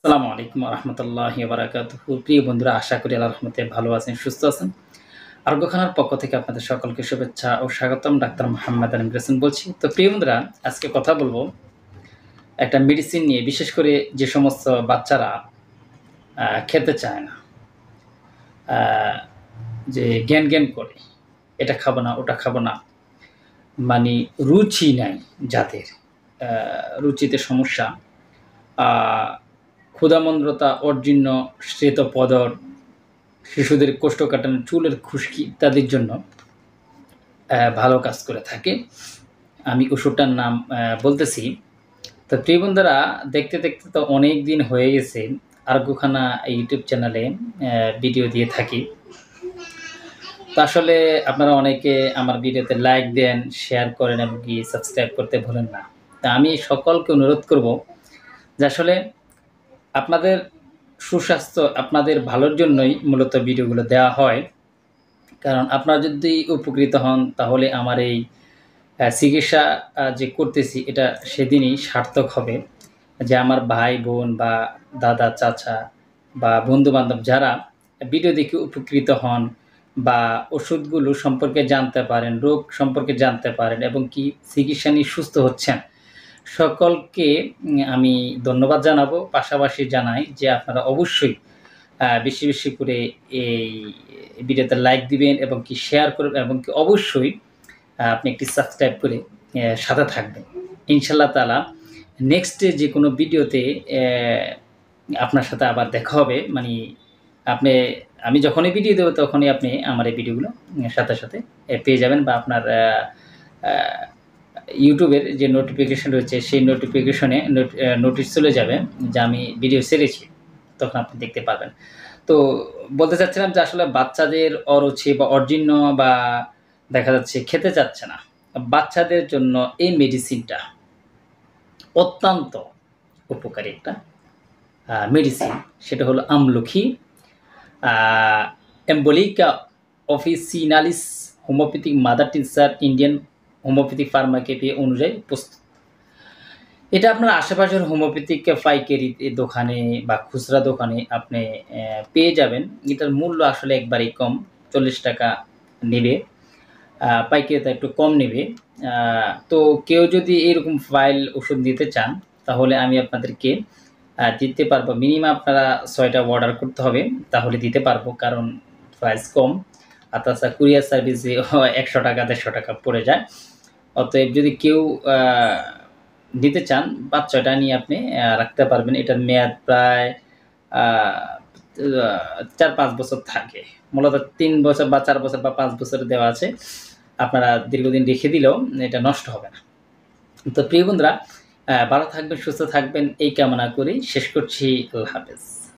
আসসালামু আলাইকুম রহমতুল্লাহি বারাকাতুহু। প্রিয় বন্ধুরা, আশা করি আল্লাহর রহমতে ভালো আছেন, সুস্থ আছেন। আরোগ্যখানার পক্ষ থেকে আপনাদের সকলকে শুভেচ্ছা ও স্বাগতম। ডাক্তার মোহাম্মদ আলম হোসেন বলছি। তো প্রিয় বন্ধুরা, আজকে কথা বলবো একটা মেডিসিন নিয়ে। বিশেষ করে যে সমস্ত বাচ্চারা খেতে চায় না, যে জ্ঞান করে এটা খাবো না, ওটা খাবো না, মানে রুচি নাই যাদের, রুচিতে সমস্যা, ক্ষুধামন্দ্রতা, অর্জীর্ণ, শ্বেতপদর, শিশুদের কোষ্ঠকাঠিন্য, চুলের খুশকি ইত্যাদির জন্য ভালো কাজ করে থাকে। আমি ওষুধটার নাম বলতেছি। তো প্রিয় বন্ধুরা, দেখতে দেখতে তো অনেক দিন হয়ে গেছে আরোগ্যখানা ইউটিউব চ্যানেলে ভিডিও দিয়ে থাকি। তো আসলে আপনারা অনেকে আমার ভিডিওতে লাইক দেন, শেয়ার করেন এবং কি সাবস্ক্রাইব করতে ভুলেন না। তা আমি সকলকে অনুরোধ করব যে আসলে আপনাদের সুস্বাস্থ্য, আপনাদের ভালোর জন্যই মূলত ভিডিওগুলো দেওয়া হয়। কারণ আপনারা যদি উপকৃত হন তাহলে আমার এই চিকিৎসা যে করতেছি এটা সেদিনই সার্থক হবে। যে আমার ভাই বোন বা দাদা চাচা বা বন্ধু-বান্ধব যারা ভিডিও দেখে উপকৃত হন বা ওষুধগুলো সম্পর্কে জানতে পারেন, রোগ সম্পর্কে জানতে পারেন এবং কি চিকিৎসা নিয়ে সুস্থ হচ্ছেন, সকলকে আমি ধন্যবাদ জানাবো। পাশাপাশি জানাই যে আপনারা অবশ্যই বেশি, বেশি করে এই ভিডিওতে লাইক দিবেন এবং কি শেয়ার করবেন এবং কি অবশ্যই আপনি একটি সাবস্ক্রাইব করে সাথে থাকবেন। ইনশাআল্লাহ তাআলা নেক্সট যে কোনো ভিডিওতে আপনার সাথে আবার দেখা হবে। মানে আমি যখনই ভিডিও দেব তখনই আপনি আমার এই ভিডিওগুলো সাথে, সাথে পেয়ে যাবেন বা আপনার আ ইউটিউবের যে নোটিফিকেশন রয়েছে সেই নোটিফিকেশনে নোটিশ চলে যাবে যে আমি ভিডিও ছেড়েছি। তখন আপনি দেখতে পারবেন। তো বলতে চাচ্ছিলাম যে আসলে বাচ্চাদের অরুচি বা অজীর্ণ বা দেখা যাচ্ছে খেতে চাচ্ছে না, বাচ্চাদের জন্য এই মেডিসিনটা অত্যন্ত উপকারী একটা মেডিসিন। সেটা হলো আমলকি Emblica officinalis homeopathic mother tincture Indian homeopathic pharmacopoeia অনুযায়ী প্রস্তুত। এটা আপনার আশেপাশের হোমিওপ্যাথিক পাইকারি দোকানে বা খুচরা দোকানে আপনি পেয়ে যাবেন। এটার মূল্য আসলে একবারেই কম, ৳৪০ নেবে। পাইকারিতে একটু কম নেবে। তো কেউ যদি এরকম ফাইল ওষুধ নিতে চান তাহলে আমি আপনাদেরকে দিতে পারবো। মিনিমাম আপনারা ৬ টা অর্ডার করতে হবে, তাহলে দিতে পারবো। কারণ প্রাইস কম। আর তাছাড়া কুরিয়ার সার্ভিসে ৳১০০ ৳১৫০ পড়ে যায়। অতএব যদি কেউ নিতে চান ৫-৬ টা নিয়ে আপনি রাখতে পারবেন। এটার মেয়াদ প্রায় আ ৪-৫ বছর থাকে। মূলত ৩ বছর বা ৪ বছর বা ৫ বছর দেওয়া আছে। আপনারা দীর্ঘদিন রেখে দিলেও এটা নষ্ট হবে না। তো প্রিয় বন্ধুরা, ভালো থাকবেন, সুস্থ থাকবেন এই কামনা করেই শেষ করছি। আল্লাহ হাফেজ।